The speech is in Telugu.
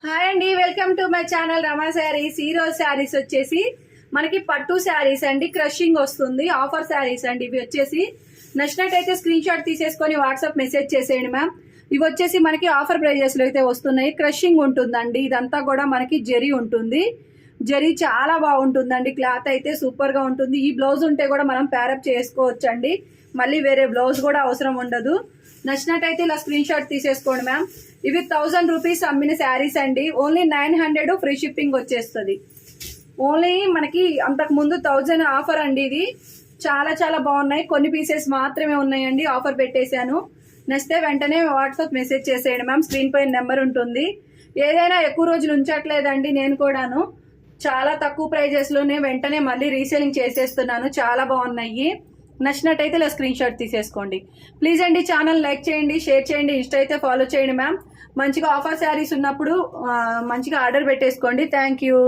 హాయ్ అండి, వెల్కమ్ టు మై ఛానల్ రమా శారీస్. ఈ రోజు శారీస్ వచ్చేసి మనకి పట్టు శారీస్ అండి, క్రషింగ్ వస్తుంది. ఆఫర్ శారీస్ అండి ఇవి వచ్చేసి. నచ్చినట్టయితే స్క్రీన్ షాట్ తీసేసుకొని వాట్సాప్ మెసేజ్ చేసేయండి మ్యామ్. ఇవి వచ్చేసి మనకి ఆఫర్ ప్రైజెస్ లో అయితే వస్తున్నాయి. క్రషింగ్ ఉంటుందండి, ఇదంతా కూడా మనకి జరీ ఉంటుంది. జరీ చాలా బాగుంటుందండి, క్లాత్ అయితే సూపర్ గా ఉంటుంది. ఈ బ్లౌజ్ ఉంటే కూడా మనం ప్యారప్ చేసుకోవచ్చండి, మళ్ళీ వేరే బ్లౌజ్ కూడా అవసరం ఉండదు. నచ్చినట్టయితే ఇలా స్క్రీన్ షాట్ తీసేసుకోండి మ్యామ్. ఇవి 1000 రూపీస్ అమ్మిన శారీస్ అండి, ఓన్లీ 900 ఫ్రీ షిప్పింగ్ వచ్చేస్తుంది. ఓన్లీ మనకి అంతకు ముందు 1000 ఆఫర్ అండి. ఇది చాలా చాలా బాగున్నాయి, కొన్ని పీసెస్ మాత్రమే ఉన్నాయండి, ఆఫర్ పెట్టేశాను. నచ్చితే వెంటనే వాట్సాప్ మెసేజ్ చేసేయండి మ్యామ్. స్క్రీన్ పైన నెంబర్ ఉంటుంది. ఏదైనా ఎక్కువ రోజులు ఉంచట్లేదండి, నేను కూడాను చాలా తక్కువ ప్రైజెస్ లోనే వెంటనే మళ్ళీ రీసేలింగ్ చేసేస్తున్నాను. చాలా బాగున్నాయి. నచ్చినట్టయితే ఇలా స్క్రీన్ షాట్ తీసేసుకోండి ప్లీజ్ అండి. ఛానల్ లైక్ చేయండి, షేర్ చేయండి, ఇన్స్టా అయితే ఫాలో చేయండి మ్యామ్. మంచిగా ఆఫర్ శారీస్ ఉన్నప్పుడు మంచిగా ఆర్డర్ పెట్టేసుకోండి. Thank you.